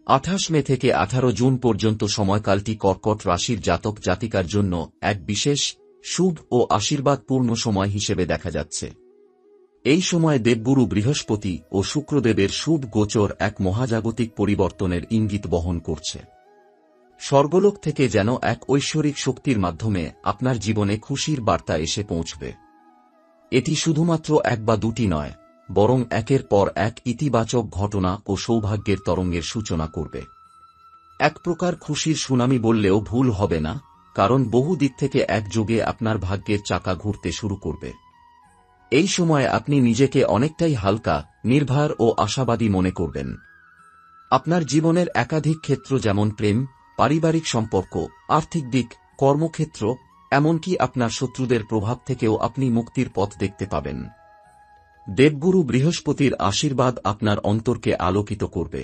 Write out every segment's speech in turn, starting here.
28 মে থেকে 18 জুন পর্যন্ত সময়কালটি কর্কট রাশির জাতক জাতিকার জন্য এক বিশেষ শুভ ও আশীর্বাদপূর্ণ সময় হিসেবে দেখা যাচ্ছে। এই সময় দেবগুরু বৃহস্পতি ও শুক্রদেবের শুভ গোচর এক মহাজাগতিক পরিবর্তনের ইঙ্গিত বহন করছে। স্বর্গলোক থেকে যেন এক ঐশ্বরিক শক্তির মাধ্যমে আপনার জীবনে খুশির বার্তা এসে পৌঁছবে। এটি শুধুমাত্র এক বা দুটি নয়, বরং একের পর এক ইতিবাচক ঘটনা ও সৌভাগ্যের তরঙ্গের সূচনা করবে। এক প্রকার খুশির সুনামি বললেও ভুল হবে না, কারণ বহু দিক থেকে একযোগে আপনার ভাগ্যের চাকা ঘুরতে শুরু করবে। এই সময় আপনি নিজেকে অনেকটাই হালকা, নির্ভর ও আশাবাদী মনে করবেন। আপনার জীবনের একাধিক ক্ষেত্র যেমন প্রেম, পারিবারিক সম্পর্ক, আর্থিক দিক, কর্মক্ষেত্র, এমনকি আপনার শত্রুদের প্রভাব থেকেও আপনি মুক্তির পথ দেখতে পাবেন। দেবগুরু বৃহস্পতির আশীর্বাদ আপনার অন্তরকে আলোকিত করবে।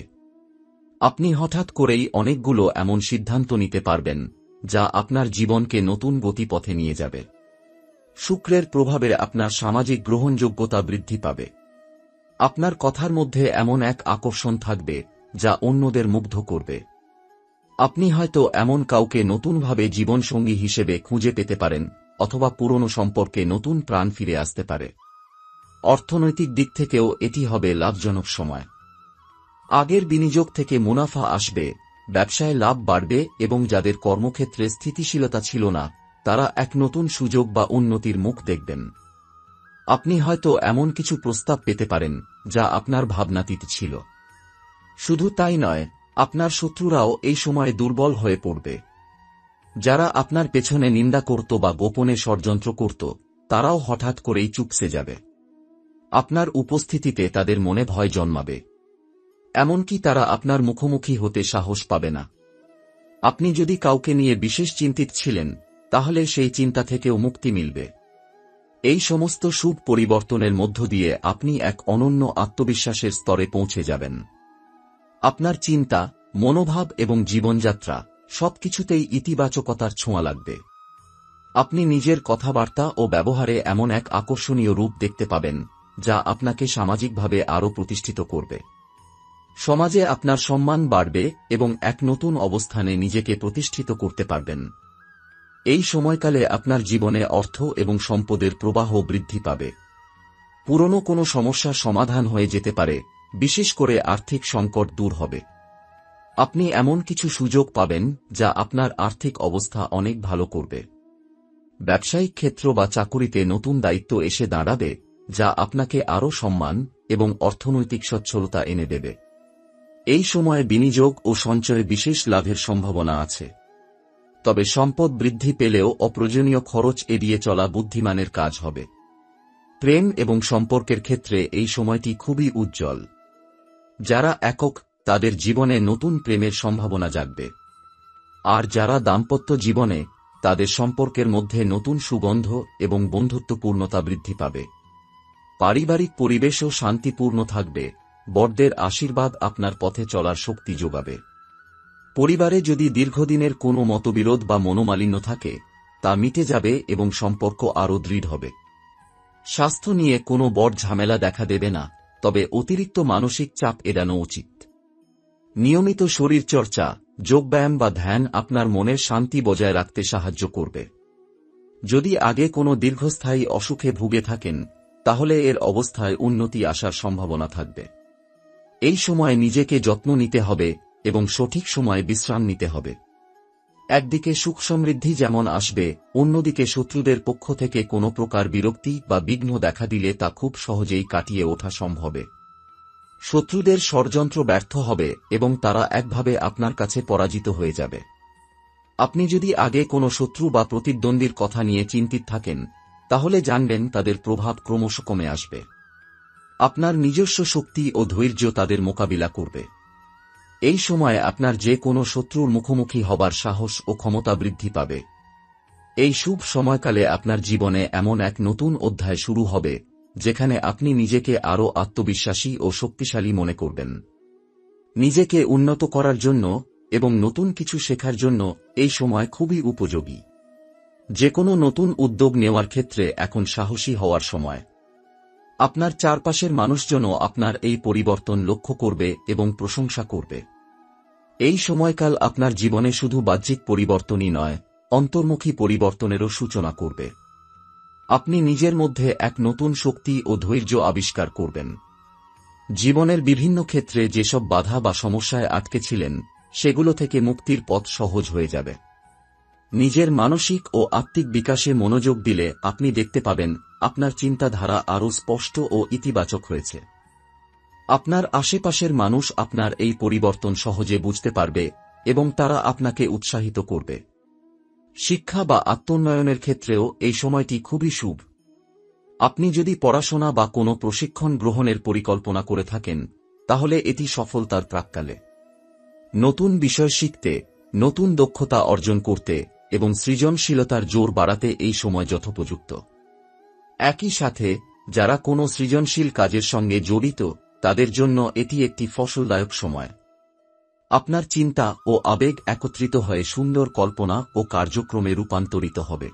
আপনি হঠাৎ করেই অনেকগুলো এমন সিদ্ধান্ত নিতে পারবেন, যা আপনার জীবনকে নতুন গতিপথে নিয়ে যাবে। শুক্রের প্রভাবে আপনার সামাজিক গ্রহণযোগ্যতা বৃদ্ধি পাবে। আপনার কথার মধ্যে এমন এক আকর্ষণ থাকবে, যা অন্যদের মুগ্ধ করবে। আপনি হয়তো এমন কাউকে নতুনভাবে জীবনসঙ্গী হিসেবে খুঁজে পেতে পারেন, অথবা পুরনো সম্পর্কে নতুন প্রাণ ফিরে আসতে পারে। অর্থনৈতিক দিক থেকেও এটি হবে লাভজনক সময়। আগের বিনিয়োগ থেকে মুনাফা আসবে, ব্যবসায় লাভ বাড়বে এবং যাদের কর্মক্ষেত্রে স্থিতিশীলতা ছিল না, তারা এক নতুন সুযোগ বা উন্নতির মুখ দেখবেন। আপনি হয়তো এমন কিছু প্রস্তাব পেতে পারেন, যা আপনার ভাবনাতীত ছিল। শুধু তাই নয়, আপনার শত্রুরাও এই সময় দুর্বল হয়ে পড়বে। যারা আপনার পেছনে নিন্দা করত বা গোপনে ষড়যন্ত্র করত, তারাও হঠাৎ করেই চুপসে যাবে। আপনার উপস্থিতিতে তাদের মনে ভয় জন্মাবে। এমনকি তারা আপনার মুখোমুখি হতে সাহস পাবে না। আপনি যদি কাউকে নিয়ে বিশেষ চিন্তিত ছিলেন, তাহলে সেই চিন্তা থেকেও মুক্তি মিলবে। এই সমস্ত শুভ পরিবর্তনের মধ্য দিয়ে আপনি এক অনন্য আত্মবিশ্বাসের স্তরে পৌঁছে যাবেন। আপনার চিন্তা, মনোভাব এবং জীবনযাত্রা সবকিছুতেই ইতিবাচকতার ছোঁয়া লাগবে। আপনি নিজের কথাবার্তা ও ব্যবহারে এমন এক আকর্ষণীয় রূপ দেখতে পাবেন, যা আপনাকে সামাজিকভাবে আরও প্রতিষ্ঠিত করবে। সমাজে আপনার সম্মান বাড়বে এবং এক নতুন অবস্থানে নিজেকে প্রতিষ্ঠিত করতে পারবেন। এই সময়কালে আপনার জীবনে অর্থ এবং সম্পদের প্রবাহ বৃদ্ধি পাবে। পুরনো কোনো সমস্যার সমাধান হয়ে যেতে পারে, বিশেষ করে আর্থিক সংকট দূর হবে। আপনি এমন কিছু সুযোগ পাবেন, যা আপনার আর্থিক অবস্থা অনেক ভালো করবে। ব্যবসায়িক ক্ষেত্র বা চাকুরিতে নতুন দায়িত্ব এসে দাঁড়াবে, যা আপনাকে আরও সম্মান এবং অর্থনৈতিক সচ্ছলতা এনে দেবে। এই সময়ে বিনিয়োগ ও সঞ্চয়ে বিশেষ লাভের সম্ভাবনা আছে। তবে সম্পদ বৃদ্ধি পেলেও অপ্রয়োজনীয় খরচ এড়িয়ে চলা বুদ্ধিমানের কাজ হবে। প্রেম এবং সম্পর্কের ক্ষেত্রে এই সময়টি খুবই উজ্জ্বল। যারা একক, তাদের জীবনে নতুন প্রেমের সম্ভাবনা জাগবে। আর যারা দাম্পত্য জীবনে, তাদের সম্পর্কের মধ্যে নতুন সুগন্ধ এবং বন্ধুত্বপূর্ণতা বৃদ্ধি পাবে। পারিবারিক পরিবেশও শান্তিপূর্ণ থাকবে। বড়দের আশীর্বাদ আপনার পথে চলার শক্তি যোগাবে। পরিবারে যদি দীর্ঘদিনের কোনো মতবিরোধ বা মনোমালিন্য থাকে, তা মিটে যাবে এবং সম্পর্ক আরও দৃঢ় হবে। স্বাস্থ্য নিয়ে কোনো বড় ঝামেলা দেখা দেবে না, তবে অতিরিক্ত মানসিক চাপ এড়ানো উচিত। নিয়মিত শরীরচর্চা, যোগব্যায়াম বা ধ্যান আপনার মনের শান্তি বজায় রাখতে সাহায্য করবে। যদি আগে কোনো দীর্ঘস্থায়ী অসুখে ভুগে থাকেন, তাহলে এর অবস্থায় উন্নতি আসার সম্ভাবনা থাকবে। এই সময় নিজেকে যত্ন নিতে হবে এবং সঠিক সময়ে বিশ্রাম নিতে হবে। একদিকে সুখ সমৃদ্ধি যেমন আসবে, অন্যদিকে শত্রুদের পক্ষ থেকে কোনো প্রকার বিরক্তি বা বিঘ্ন দেখা দিলে তা খুব সহজেই কাটিয়ে ওঠা সম্ভব। শত্রুদের ষড়যন্ত্র ব্যর্থ হবে এবং তারা একভাবে আপনার কাছে পরাজিত হয়ে যাবে। আপনি যদি আগে কোনো শত্রু বা প্রতিদ্বন্দ্বীর কথা নিয়ে চিন্তিত থাকেন, তাহলে জানবেন তাদের প্রভাব ক্রমশ কমে আসবে। আপনার নিজস্ব শক্তি ও ধৈর্য তাদের মোকাবিলা করবে। এই সময়ে আপনার যে কোনো শত্রুর মুখোমুখি হবার সাহস ও ক্ষমতা বৃদ্ধি পাবে। এই শুভ সময়কালে আপনার জীবনে এমন এক নতুন অধ্যায় শুরু হবে, যেখানে আপনি নিজেকে আরও আত্মবিশ্বাসী ও শক্তিশালী মনে করবেন। নিজেকে উন্নত করার জন্য এবং নতুন কিছু শেখার জন্য এই সময় খুবই উপযোগী। যে কোনো নতুন উদ্যোগ নেওয়ার ক্ষেত্রে এখন সাহসী হওয়ার সময়। আপনার চারপাশের মানুষজনও আপনার এই পরিবর্তন লক্ষ্য করবে এবং প্রশংসা করবে। এই সময়কাল আপনার জীবনে শুধু বাহ্যিক পরিবর্তনই নয়, অন্তর্মুখী পরিবর্তনেরও সূচনা করবে। আপনি নিজের মধ্যে এক নতুন শক্তি ও ধৈর্য আবিষ্কার করবেন। জীবনের বিভিন্ন ক্ষেত্রে যেসব বাধা বা সমস্যায় আটকে ছিলেন, সেগুলো থেকে মুক্তির পথ সহজ হয়ে যাবে। নিজের মানসিক ও আত্মিক বিকাশে মনোযোগ দিলে আপনি দেখতে পাবেন আপনার চিন্তাধারা আরও স্পষ্ট ও ইতিবাচক হয়েছে। আপনার আশেপাশের মানুষ আপনার এই পরিবর্তন সহজে বুঝতে পারবে এবং তারা আপনাকে উৎসাহিত করবে। শিক্ষা বা আত্মোন্নয়নের ক্ষেত্রেও এই সময়টি খুবই শুভ। আপনি যদি পড়াশোনা বা কোনো প্রশিক্ষণ গ্রহণের পরিকল্পনা করে থাকেন, তাহলে এটি সফলতার প্রাক্কালে। নতুন বিষয় শিখতে, নতুন দক্ষতা অর্জন করতে এবং সৃজনশীলতার জোর বাড়াতে এই সময় যথোপযুক্ত। একই সাথে যারা কোনো সৃজনশীল কাজের সঙ্গে জড়িত, তাদের জন্য এটি একটি ফসলদায়ক সময়। আপনার চিন্তা ও আবেগ একত্রিত হয়ে সুন্দর কল্পনা ও কার্যক্রমে রূপান্তরিত হবে।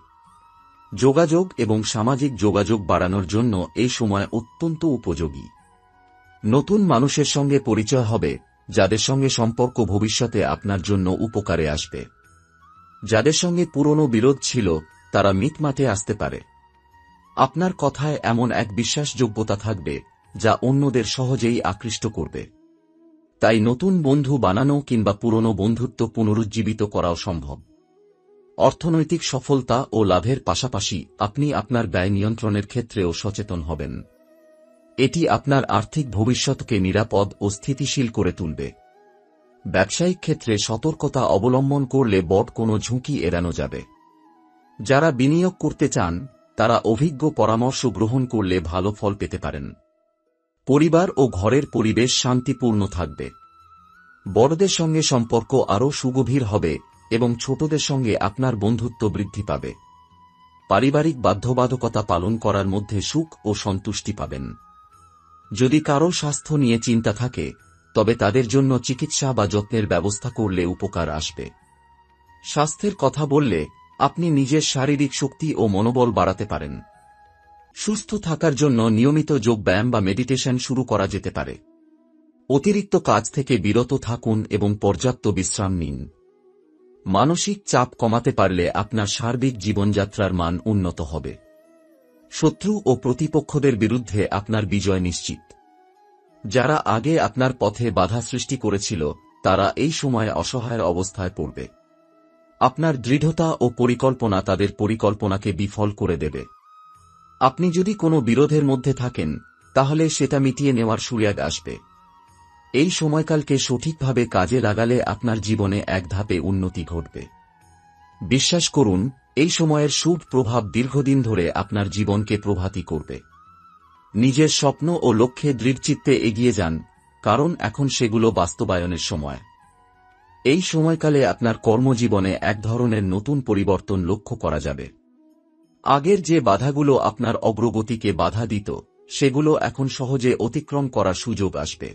যোগাযোগ এবং সামাজিক যোগাযোগ বাড়ানোর জন্য এই সময় অত্যন্ত উপযোগী। নতুন মানুষের সঙ্গে পরিচয় হবে, যাদের সঙ্গে সম্পর্ক ভবিষ্যতে আপনার জন্য উপকারে আসবে। যাদের সঙ্গে পুরনো বিরোধ ছিল, তারা মিটমাটে আসতে পারে। আপনার কথায় এমন এক বিশ্বাসযোগ্যতা থাকবে যা অন্যদের সহজেই আকৃষ্ট করবে। তাই নতুন বন্ধু বানানো কিংবা পুরনো বন্ধুত্ব পুনরুজ্জীবিত করাও সম্ভব। অর্থনৈতিক সফলতা ও লাভের পাশাপাশি আপনি আপনার ব্যয় নিয়ন্ত্রণের ক্ষেত্রেও সচেতন হবেন। এটি আপনার আর্থিক ভবিষ্যৎকে নিরাপদ ও স্থিতিশীল করে তুলবে। ব্যবসায়িক ক্ষেত্রে সতর্কতা অবলম্বন করলে বড় কোনো ঝুঁকি এড়ানো যাবে। যারা বিনিয়োগ করতে চান, তারা অভিজ্ঞ পরামর্শ গ্রহণ করলে ভালো ফল পেতে পারেন। পরিবার ও ঘরের পরিবেশ শান্তিপূর্ণ থাকবে। বড়দের সঙ্গে সম্পর্ক আরও সুগভীর হবে এবং ছোটদের সঙ্গে আপনার বন্ধুত্ব বৃদ্ধি পাবে। পারিবারিক বাধ্যবাধকতা পালন করার মধ্যে সুখ ও সন্তুষ্টি পাবেন। যদি কারো স্বাস্থ্য নিয়ে চিন্তা থাকে, তবে তাদের জন্য চিকিৎসা বা যত্নের ব্যবস্থা করলে উপকার আসবে। স্বাস্থ্যের কথা বললে আপনি নিজের শারীরিক শক্তি ও মনোবল বাড়াতে পারেন। সুস্থ থাকার জন্য নিয়মিত যোগব্যায়াম বা মেডিটেশন শুরু করা যেতে পারে। অতিরিক্ত কাজ থেকে বিরত থাকুন এবং পর্যাপ্ত বিশ্রাম নিন। মানসিক চাপ কমাতে পারলে আপনার সার্বিক জীবনযাত্রার মান উন্নত হবে। শত্রু ও প্রতিপক্ষদের বিরুদ্ধে আপনার বিজয় নিশ্চিত। যারা আগে আপনার পথে বাধা সৃষ্টি করেছিল, তারা এই সময়ে অসহায় অবস্থায় পড়বে। আপনার দৃঢ়তা ও পরিকল্পনা তাদের পরিকল্পনাকে বিফল করে দেবে। আপনি যদি কোনো বিরোধের মধ্যে থাকেন, তাহলে সেটা মিটিয়ে নেওয়ার সুযোগ আসবে। এই সময়কালকে সঠিকভাবে কাজে লাগালে আপনার জীবনে এক ধাপে উন্নতি ঘটবে। বিশ্বাস করুন, এই সময়ের শুভ প্রভাব দীর্ঘদিন ধরে আপনার জীবনকে প্রভাতী করবে। নিজের স্বপ্ন ও লক্ষ্যে দৃঢ়চিত্তে এগিয়ে যান, কারণ এখন সেগুলো বাস্তবায়নের সময়। এই সময়কালে আপনার কর্মজীবনে এক ধরনের নতুন পরিবর্তন লক্ষ্য করা যাবে। আগের যে বাধাগুলো আপনার অগ্রগতিকে বাধা দিত, সেগুলো এখন সহজে অতিক্রম করার সুযোগ আসবে।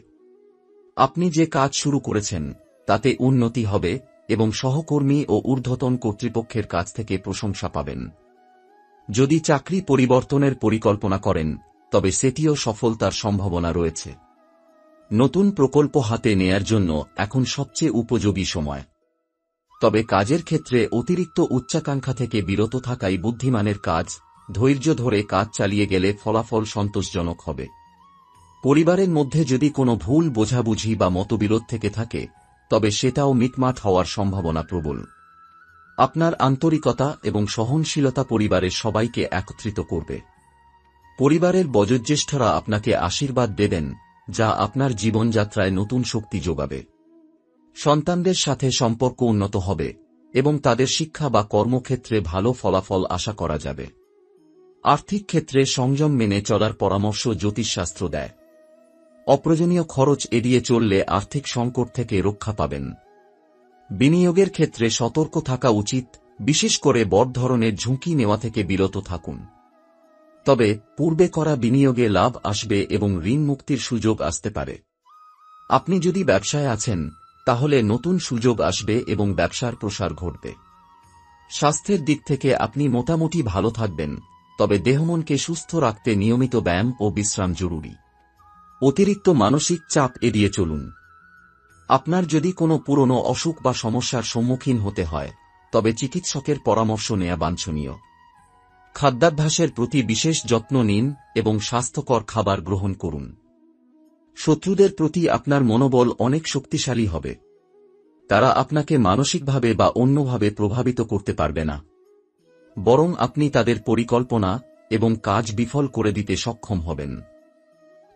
আপনি যে কাজ শুরু করেছেন, তাতে উন্নতি হবে এবং সহকর্মী ও ঊর্ধ্বতন কর্তৃপক্ষের কাছ থেকে প্রশংসা পাবেন। যদি চাকরি পরিবর্তনের পরিকল্পনা করেন, তবে সেটিও সফলতার সম্ভাবনা রয়েছে। নতুন প্রকল্প হাতে নেয়ার জন্য এখন সবচেয়ে উপযোগী সময়। তবে কাজের ক্ষেত্রে অতিরিক্ত উচ্চাকাঙ্ক্ষা থেকে বিরত থাকাই বুদ্ধিমানের কাজ। ধৈর্য ধরে কাজ চালিয়ে গেলে ফলাফল সন্তোষজনক হবে। পরিবারের মধ্যে যদি কোনো ভুল বোঝাবুঝি বা মতবিরোধ থেকে থাকে, তবে সেটাও মিটমাট হওয়ার সম্ভাবনা প্রবল। আপনার আন্তরিকতা এবং সহনশীলতা পরিবারের সবাইকে একত্রিত করবে। পরিবারের বয়োজ্যেষ্ঠরা আপনাকে আশীর্বাদ দেবেন, যা আপনার জীবনযাত্রায় নতুন শক্তি যোগাবে। সন্তানদের সাথে সম্পর্ক উন্নত হবে এবং তাদের শিক্ষা বা কর্মক্ষেত্রে ভালো ফলাফল আশা করা যাবে। আর্থিক ক্ষেত্রে সংযম মেনে চলার পরামর্শ জ্যোতিষশাস্ত্র দেয়। অপ্রয়োজনীয় খরচ এড়িয়ে চললে আর্থিক সংকট থেকে রক্ষা পাবেন। বিনিয়োগের ক্ষেত্রে সতর্ক থাকা উচিত, বিশেষ করে বড় ধরনের ঝুঁকি নেওয়া থেকে বিরত থাকুন। তবে পূর্বে করা বিনিয়োগে লাভ আসবে এবং ঋণ মুক্তির সুযোগ আসতে পারে। আপনি যদি ব্যবসায় আছেন, তাহলে নতুন সুযোগ আসবে এবং ব্যবসার প্রসার ঘটবে। স্বাস্থ্যের দিক থেকে আপনি মোটামুটি ভালো থাকবেন, তবে দেহমনকে সুস্থ রাখতে নিয়মিত ব্যায়াম ও বিশ্রাম জরুরি। অতিরিক্ত মানসিক চাপ এড়িয়ে চলুন। আপনার যদি কোনো পুরনো অসুখ বা সমস্যার সম্মুখীন হতে হয়, তবে চিকিৎসকের পরামর্শ নেওয়া বাঞ্ছনীয়। খাদ্যাভ্যাসের প্রতি বিশেষ যত্ন নিন এবং স্বাস্থ্যকর খাবার গ্রহণ করুন। শত্রুদের প্রতি আপনার মনোবল অনেক শক্তিশালী হবে। তারা আপনাকে মানসিকভাবে বা অন্যভাবে প্রভাবিত করতে পারবে না, বরং আপনি তাদের পরিকল্পনা এবং কাজ বিফল করে দিতে সক্ষম হবেন।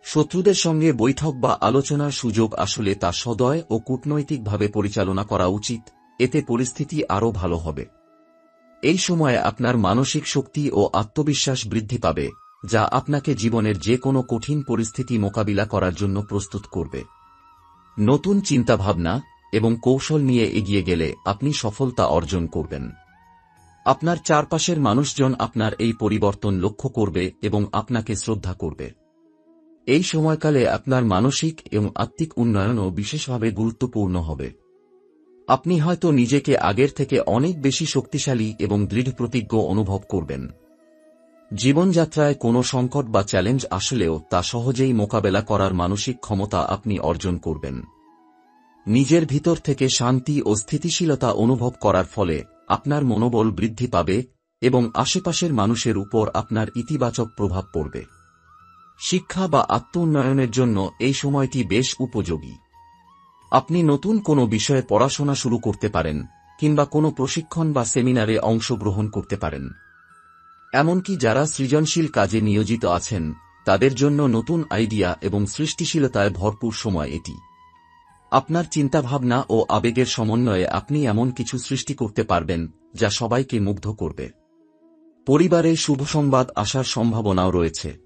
শত্রুদের সঙ্গে বৈঠক বা আলোচনার সুযোগ আসলে তা সদয় ও কূটনৈতিকভাবে পরিচালনা করা উচিত, এতে পরিস্থিতি আরও ভালো হবে। এই সময়ে আপনার মানসিক শক্তি ও আত্মবিশ্বাস বৃদ্ধি পাবে, যা আপনাকে জীবনের যে কোনো কঠিন পরিস্থিতি মোকাবিলা করার জন্য প্রস্তুত করবে। নতুন চিন্তাভাবনা এবং কৌশল নিয়ে এগিয়ে গেলে আপনি সফলতা অর্জন করবেন। আপনার চারপাশের মানুষজন আপনার এই পরিবর্তন লক্ষ্য করবে এবং আপনাকে শ্রদ্ধা করবে। এই সময়কালে আপনার মানসিক এবং আত্মিক উন্নয়নও বিশেষভাবে গুরুত্বপূর্ণ হবে। আপনি হয়তো নিজেকে আগের থেকে অনেক বেশি শক্তিশালী এবং দৃঢ়প্রতিজ্ঞ অনুভব করবেন। জীবনযাত্রায় কোনো সংকট বা চ্যালেঞ্জ আসলেও তা সহজেই মোকাবেলা করার মানসিক ক্ষমতা আপনি অর্জন করবেন। নিজের ভিতর থেকে শান্তি ও স্থিতিশীলতা অনুভব করার ফলে আপনার মনোবল বৃদ্ধি পাবে এবং আশেপাশের মানুষের উপর আপনার ইতিবাচক প্রভাব পড়বে। শিক্ষা বা আত্ম-উন্নয়নের জন্য এই সময়টি বেশ উপযোগী। আপনি নতুন কোনো বিষয়ে পড়াশোনা শুরু করতে পারেন কিংবা কোনো প্রশিক্ষণ বা সেমিনারে অংশগ্রহণ করতে পারেন। এমনকি যারা সৃজনশীল কাজে নিয়োজিত আছেন, তাদের জন্য নতুন আইডিয়া এবং সৃষ্টিশীলতায় ভরপুর সময় এটি। আপনার চিন্তাভাবনা ও আবেগের সমন্বয়ে আপনি এমন কিছু সৃষ্টি করতে পারবেন যা সবাইকে মুগ্ধ করবে। পরিবারে শুভ সংবাদ আসার সম্ভাবনাও রয়েছে।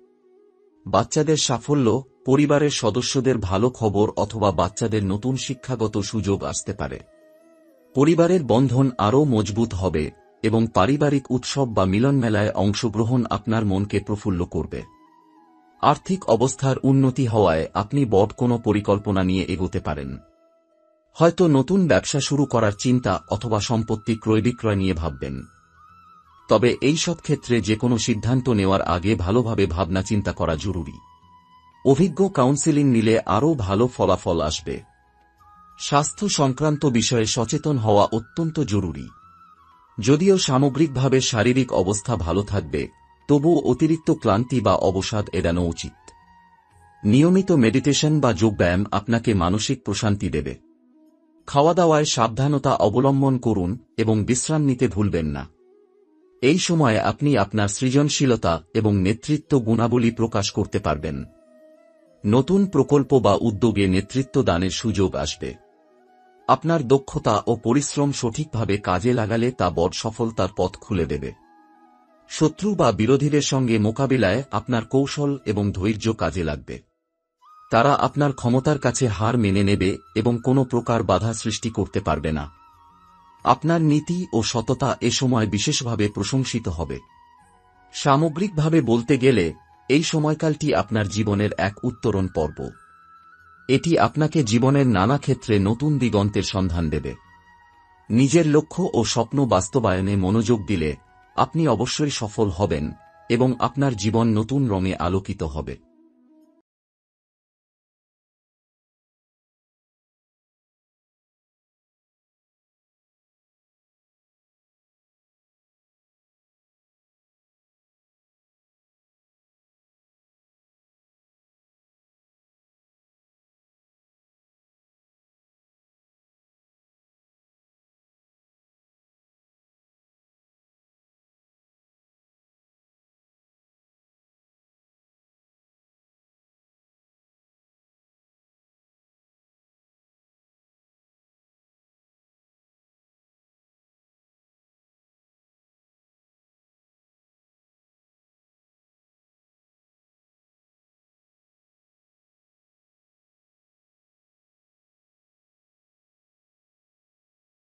বাচ্চাদের সাফল্য, পরিবারের সদস্যদের ভালো খবর অথবা বাচ্চাদের নতুন শিক্ষাগত সুযোগ আসতে পারে। পরিবারের বন্ধন আরও মজবুত হবে এবং পারিবারিক উৎসব বা মিলনমেলায় অংশগ্রহণ আপনার মনকে প্রফুল্ল করবে। আর্থিক অবস্থার উন্নতি হওয়ায় আপনি বড় কোনো পরিকল্পনা নিয়ে এগোতে পারেন। হয়তো নতুন ব্যবসা শুরু করার চিন্তা অথবা সম্পত্তি ক্রয় বিক্রয় নিয়ে ভাববেন। তবে এই সব ক্ষেত্রে যে কোনো সিদ্ধান্ত নেওয়ার আগে ভালোভাবে ভাবনা চিন্তা করা জরুরি। অভিজ্ঞ কাউন্সেলিং নিলে আরও ভালো ফলাফল আসবে। স্বাস্থ্য সংক্রান্ত বিষয়ে সচেতন হওয়া অত্যন্ত জরুরি। যদিও সামগ্রিকভাবে শারীরিক অবস্থা ভালো থাকবে, তবুও অতিরিক্ত ক্লান্তি বা অবসাদ এড়ানো উচিত। নিয়মিত মেডিটেশন বা যোগব্যায়াম আপনাকে মানসিক প্রশান্তি দেবে। খাওয়া-দাওয়ায় সাবধানতা অবলম্বন করুন এবং বিশ্রাম নিতে ভুলবেন না। এই সময়ে আপনি আপনার সৃজনশীলতা এবং নেতৃত্ব গুণাবলী প্রকাশ করতে পারবেন। নতুন প্রকল্প বা উদ্যোগে নেতৃত্ব দানের সুযোগ আসবে। আপনার দক্ষতা ও পরিশ্রম সঠিকভাবে কাজে লাগালে তা বড় সফলতার পথ খুলে দেবে। শত্রু বা বিরোধীদের সঙ্গে মোকাবিলায় আপনার কৌশল এবং ধৈর্য কাজে লাগবে। তারা আপনার ক্ষমতার কাছে হার মেনে নেবে এবং কোনো প্রকার বাধা সৃষ্টি করতে পারবে না। আপনার নীতি ও সততা এ সময় বিশেষভাবে প্রশংসিত হবে। সামগ্রিকভাবে বলতে গেলে এই সময়কালটি আপনার জীবনের এক উত্তরণ পর্ব। এটি আপনাকে জীবনের নানা ক্ষেত্রে নতুন দিগন্তের সন্ধান দেবে। নিজের লক্ষ্য ও স্বপ্ন বাস্তবায়নে মনোযোগ দিলে আপনি অবশ্যই সফল হবেন এবং আপনার জীবন নতুন রঙে আলোকিত হবে।